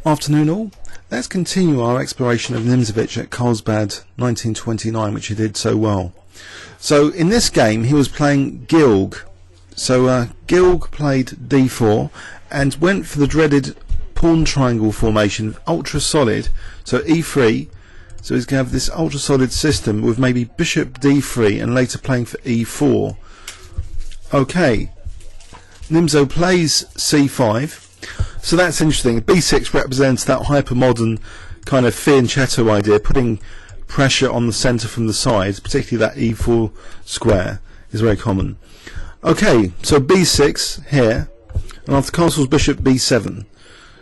Afternoon all. Let's continue our exploration of Nimzovich at Carlsbad 1929, which he did so well. So in this game he was playing Gilg. So Gilg played d4 and went for the dreaded pawn triangle formation, ultra solid. So e3, so he's going to have this ultra solid system with maybe bishop d3 and later playing for e4. Okay, Nimzo plays c5. So that's interesting. B6 represents that hyper-modern kind of fianchetto idea, putting pressure on the centre from the side, particularly that e4 square is very common. Okay, so b6 here, and after castles bishop b7.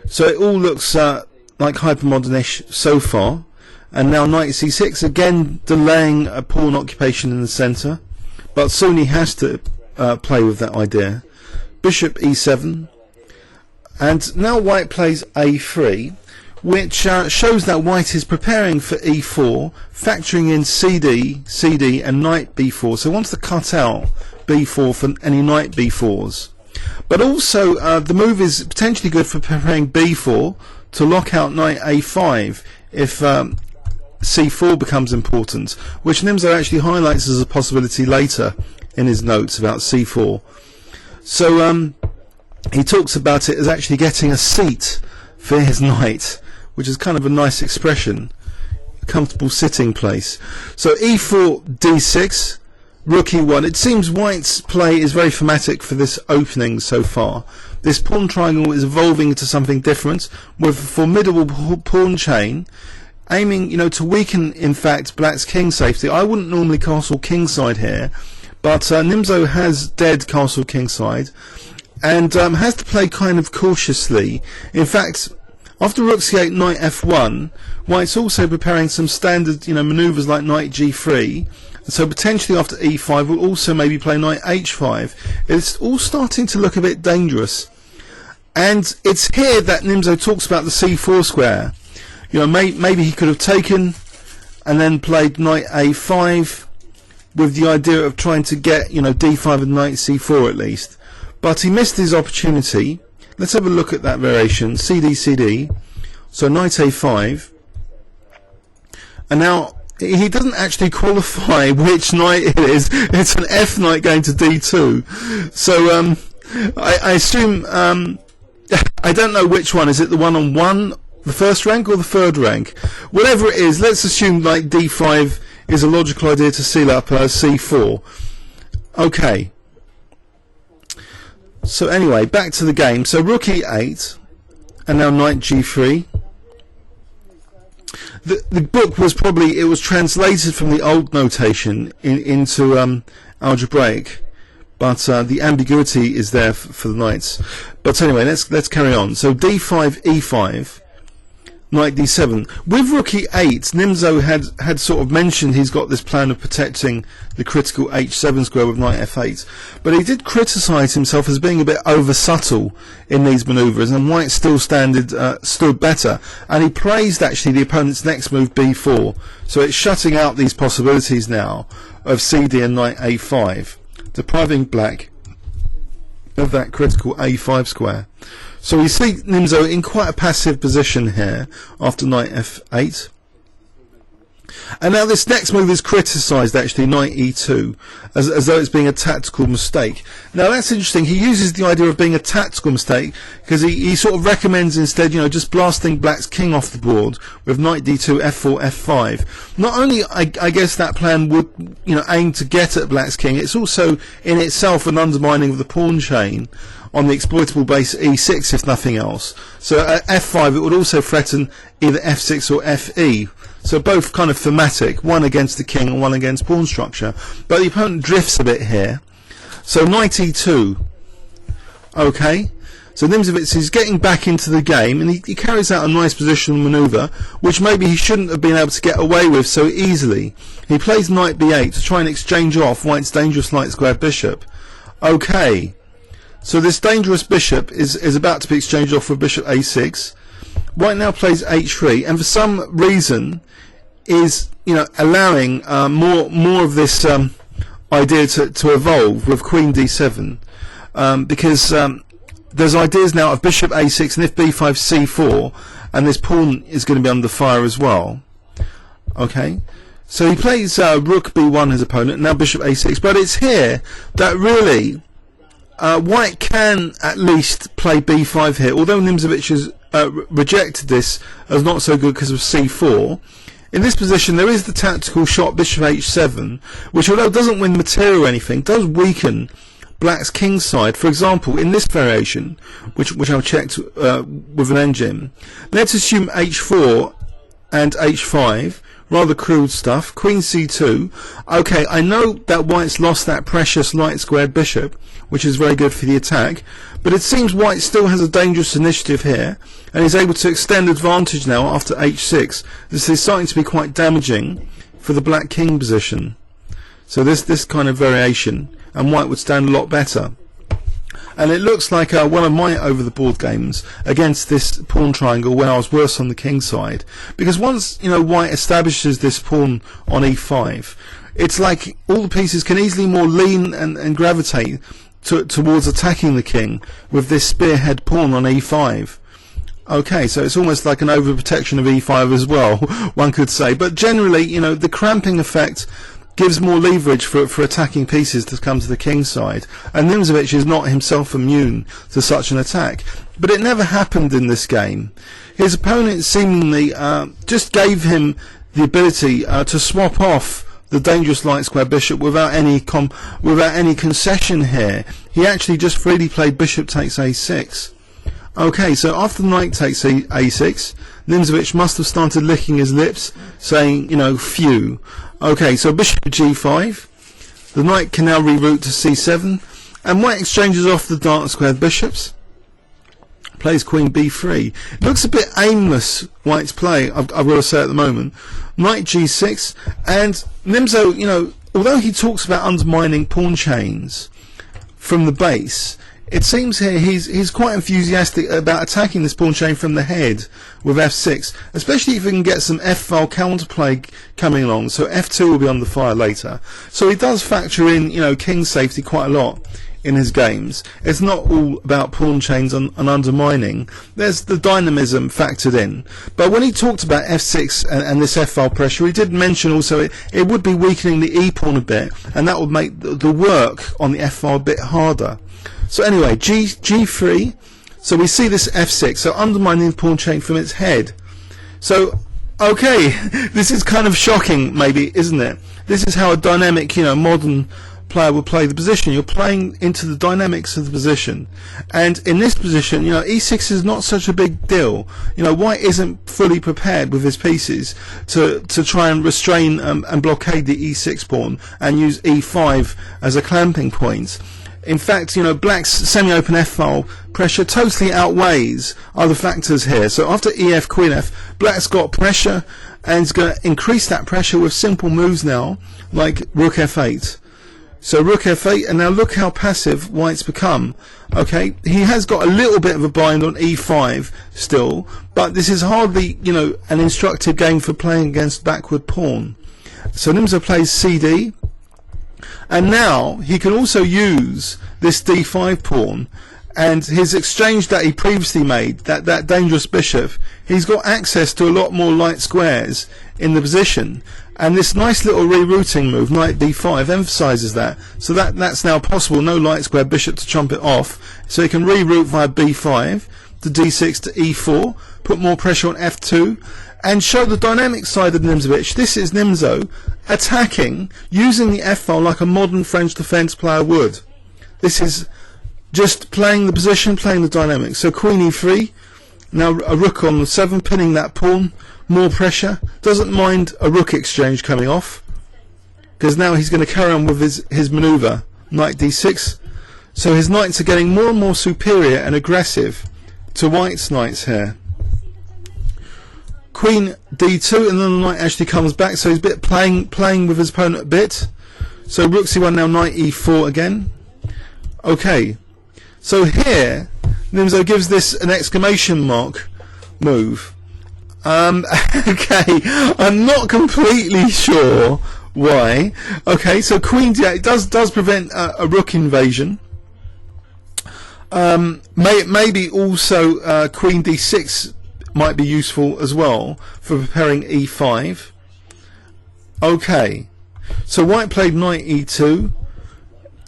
So it all looks like hyper-modern-ish so far. And now knight c6, again delaying a pawn occupation in the centre, but soon he has to play with that idea. Bishop e7. And now white plays a3, which shows that white is preparing for e4, factoring in cd, and knight b4. So he wants to cut out b4 for any knight b4s. But also the move is potentially good for preparing b4 to lock out knight a5 if c4 becomes important, which Nimzo actually highlights as a possibility later in his notes about c4. So he talks about it as actually getting a seat for his knight, which is kind of a nice expression, a comfortable sitting place. So e4, d6, rook e1. It seems white's play is very thematic for this opening so far. This pawn triangle is evolving into something different with a formidable pawn chain, aiming, to weaken, in fact, black's king safety. I wouldn't normally castle kingside here, but Nimzo has dead castle kingside, and has to play kind of cautiously. In fact, after rook c8, knight f1, white's also preparing some standard, manoeuvres like knight g3. So potentially after e5, we'll also maybe play knight h5. It's all starting to look a bit dangerous. And it's here that Nimzo talks about the c4 square. Maybe he could have taken and then played knight a5 with the idea of trying to get, d5 and knight c4 at least. But he missed his opportunity. Let's have a look at that variation. CD. So knight a5. And now he doesn't actually qualify which knight it is. It's an F knight going to d2. So I assume I don't know which one. Is it the one on 1, the first rank, or the third rank? Whatever it is, let's assume like d5 is a logical idea to seal up c4. Okay. So anyway, back to the game. So rook e8, and now knight g3. The book was probably, it was translated from the old notation into algebraic, but the ambiguity is there for the knights. But anyway, let's carry on. So d5, e5, knight d7. With rook e8, Nimzo had sort of mentioned he's got this plan of protecting the critical h7 square with knight f8, but he did criticise himself as being a bit over subtle in these manoeuvres, and white still stood better, and he praised actually the opponent's next move b4. So it's shutting out these possibilities now of cd and knight a5, depriving black of that critical a5 square. So we see Nimzo in quite a passive position here after knight f8. And now this next move is criticised actually, knight e2, as though it's being a tactical mistake. Now that's interesting. He uses the idea of being a tactical mistake because he sort of recommends instead, just blasting black's king off the board with knight d2, f4, f5. Not only, I guess that plan would, aim to get at black's king, it's also in itself an undermining of the pawn chain on the exploitable base e6 if nothing else. So at f5 it would also threaten either f6 or fe. So both kind of thematic, one against the king and one against pawn structure. But the opponent drifts a bit here. So knight e2. Okay. So Nimzovich is getting back into the game, and he carries out a nice positional manoeuvre, which maybe he shouldn't have been able to get away with so easily. He plays knight b8 to try and exchange off white's dangerous light square bishop. Okay. So this dangerous bishop is about to be exchanged off with bishop a6. White now plays h3, and for some reason is allowing more of this idea to evolve with queen d7, because there's ideas now of bishop a6, and if b5 c4, and this pawn is going to be under fire as well. Okay, so he plays rook b1 his opponent, now bishop a6, but it's here that really white can at least play b5 here, although Nimzovich has rejected this as not so good because of c4. In this position there is the tactical shot bishop h7, which although doesn't win material or anything, does weaken black's king side. For example, in this variation, which I've checked with an engine, let's assume h4 and h5, rather crude stuff, queen c2. Okay, I know that white's lost that precious light squared bishop, which is very good for the attack, but it seems white still has a dangerous initiative here, and is able to extend advantage now after h6. This is starting to be quite damaging for the black king position. So this kind of variation, and white would stand a lot better. And it looks like one of my over the board games against this pawn triangle when I was worse on the king side, because once white establishes this pawn on e5, it's like all the pieces can easily more lean and gravitate towards attacking the king with this spearhead pawn on e5. Okay, so it's almost like an overprotection of e5 as well, one could say. But generally, the cramping effect gives more leverage for attacking pieces to come to the king side, and Nimzovich is not himself immune to such an attack. But it never happened in this game. His opponent seemingly just gave him the ability to swap off the dangerous light square bishop without any concession here. He actually just freely played bishop takes a6. Okay, so after the knight takes a6, Nimzovich must have started licking his lips, saying, phew. Okay, so bishop g5. The knight can now reroute to c7, and white exchanges off the dark squared bishops. Plays queen b3. It looks a bit aimless, white's play, I've got to say at the moment. Knight g6, and Nimzo, although he talks about undermining pawn chains from the base, it seems here he's quite enthusiastic about attacking this pawn chain from the head with f6, especially if we can get some f-file counterplay coming along, so f2 will be under fire later. So he does factor in, king safety quite a lot in his games. It's not all about pawn chains and undermining. There's the dynamism factored in. But when he talked about f6 and this f-file pressure, he did mention also it would be weakening the e-pawn a bit, and that would make the work on the f-file a bit harder. So anyway, g3, so we see this f6, so undermining the pawn chain from its head. So, okay, this is kind of shocking, maybe, isn't it? This is how a dynamic, modern player would play the position. You're playing into the dynamics of the position. And in this position, e6 is not such a big deal. White isn't fully prepared with his pieces to try and restrain and blockade the e6 pawn and use e5 as a clamping point. In fact, black's semi-open f-file pressure totally outweighs other factors here. So after ef, queen f, black's got pressure, and is going to increase that pressure with simple moves now, like rook f8. So rook f8, and now look how passive white's become. Okay, he has got a little bit of a bind on e5 still, but this is hardly, an instructive game for playing against backward pawn. So Nimzo plays cd. And now he can also use this d5 pawn, and his exchange that he previously made, that dangerous bishop, he's got access to a lot more light squares in the position, and this nice little rerouting move, knight d5, emphasizes that. So that's now possible, no light square bishop to trump it off, so he can reroute via b5 to d6 to e4, put more pressure on f2, and show the dynamic side of Nimzovich. This is Nimzo attacking, using the f-file like a modern French defense player would. This is just playing the position, playing the dynamics. So queen e3, now a rook on the 7, pinning that pawn, more pressure, doesn't mind a rook exchange coming off, because now he's going to carry on with his maneuver, knight d6. So his knights are getting more and more superior and aggressive to white's knights here. Queen d2, and then the knight actually comes back, so he's a bit playing with his opponent a bit. So rook c1, now knight e4 again. Okay, so here Nimzo gives this an exclamation mark move. Okay, I'm not completely sure why. Okay, so queen d8, it does prevent a rook invasion. Maybe also queen d6 might be useful as well for preparing e5. Okay, so white played knight e2,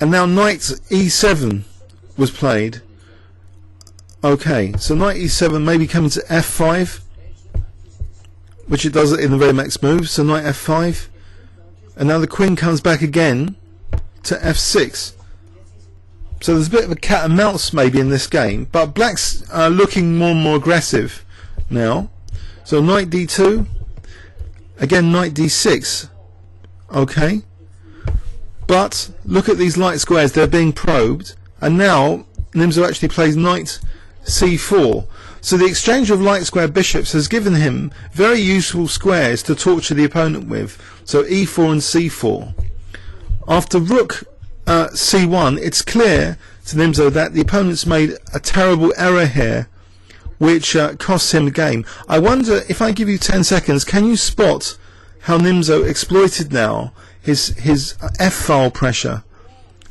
and now knight e7 was played. Okay, so knight e7 maybe coming to f5, which it does in the very next move, so knight f5, and now the queen comes back again to f6. So there's a bit of a cat and mouse maybe in this game, but black's looking more and more aggressive now. So knight d2, again knight d6. Okay, but look at these light squares, they're being probed, and now Nimzo actually plays knight c4. So the exchange of light square bishops has given him very useful squares to torture the opponent with. So e4 and c4. After rook c1, it's clear to Nimzo that the opponent's made a terrible error here, which costs him the game. I wonder, if I give you 10 seconds, can you spot how Nimzo exploited now his f-file pressure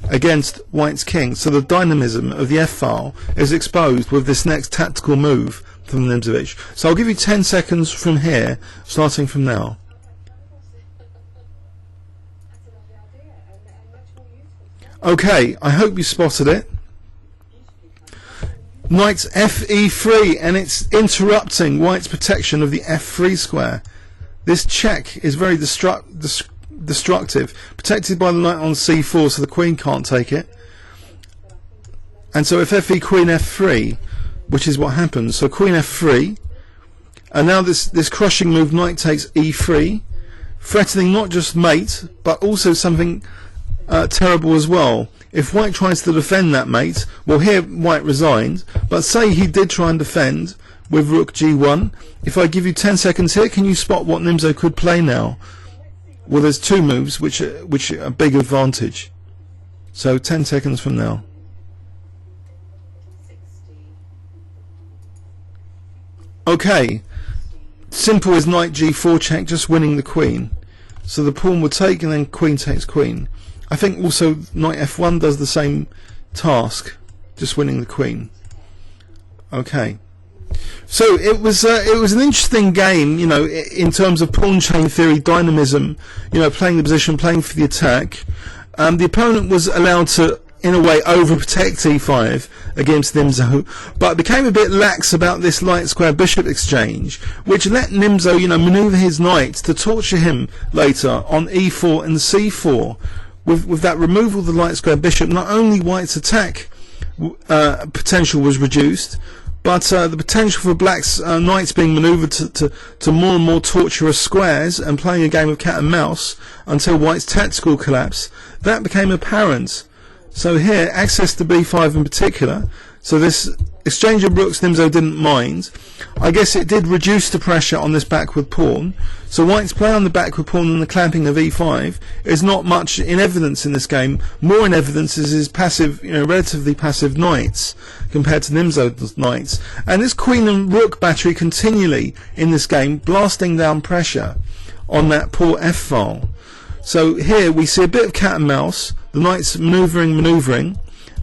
against white's king? So the dynamism of the f-file is exposed with this next tactical move from Nimzovich. So I'll give you 10 seconds from here, starting from now. Okay, I hope you spotted it. Knight fe3, and it's interrupting white's protection of the f3 square. This check is very destructive, protected by the knight on c4, so the queen can't take it. And so if fe queen f3, which is what happens, so queen f3, and now this crushing move, knight takes e3, threatening not just mate but also something terrible as well. If white tries to defend that mate, well, here white resigned, but say he did try and defend with rook g1. If I give you 10 seconds here, can you spot what Nimzo could play now? Well, there's two moves which are a big advantage. So 10 seconds from now. Okay, simple as knight g4 check, just winning the queen. So the pawn would take, and then queen takes queen. I think also knight f1 does the same task, just winning the queen. Okay, so it was an interesting game, you know, in terms of pawn chain theory, dynamism, you know, playing the position, playing for the attack. The opponent was allowed to, in a way, overprotect e5 against Nimzo, but became a bit lax about this light square bishop exchange, which let Nimzo, you know, maneuver his knight to torture him later on e4 and c4. With that removal of the light square bishop, not only white's attack potential was reduced, but the potential for black's knights being manoeuvred to more and more tortuous squares and playing a game of cat and mouse until white's tactical collapse, that became apparent. So here, access to b5 in particular, so this exchange of rooks Nimzo didn't mind. I guess it did reduce the pressure on this backward pawn. So white's play on the backward pawn and the clamping of e5 is not much in evidence in this game. More in evidence is his passive, you know, relatively passive knights compared to Nimzo's knights. And this queen and rook battery continually in this game, blasting down pressure on that poor f-file. So here we see a bit of cat and mouse, the knights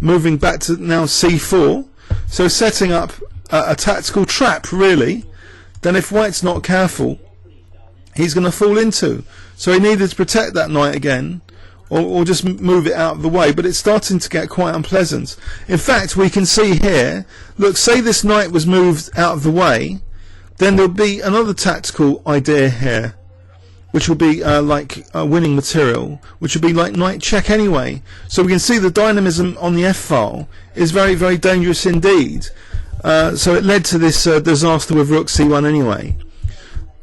moving back to now c4, so setting up a tactical trap really. Then if white's not careful, he's going to fall into. So he needed to protect that knight again, or just move it out of the way, but it's starting to get quite unpleasant. In fact, we can see here, look, say this knight was moved out of the way, then there'll be another tactical idea here, which will be like winning material, which will be like knight check anyway. So we can see the dynamism on the f-file is very, very dangerous indeed. So it led to this disaster with rook c1 anyway.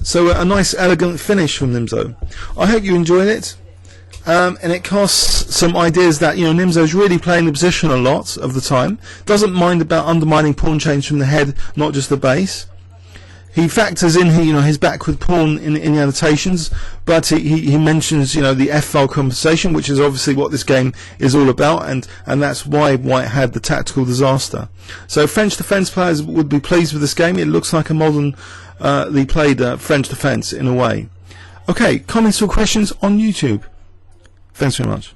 So a nice elegant finish from Nimzo. I hope you enjoyed it. And it casts some ideas that, you know, Nimzo's really playing the position a lot of the time. Doesn't mind about undermining pawn chains from the head, not just the base. He factors in, you know, his backward pawn in the annotations, but he mentions, you know, the f-file compensation, which is obviously what this game is all about, and that's why white had the tactical disaster. So French defence players would be pleased with this game. It looks like a modernly played French defence in a way. Okay, comments or questions on YouTube? Thanks very much.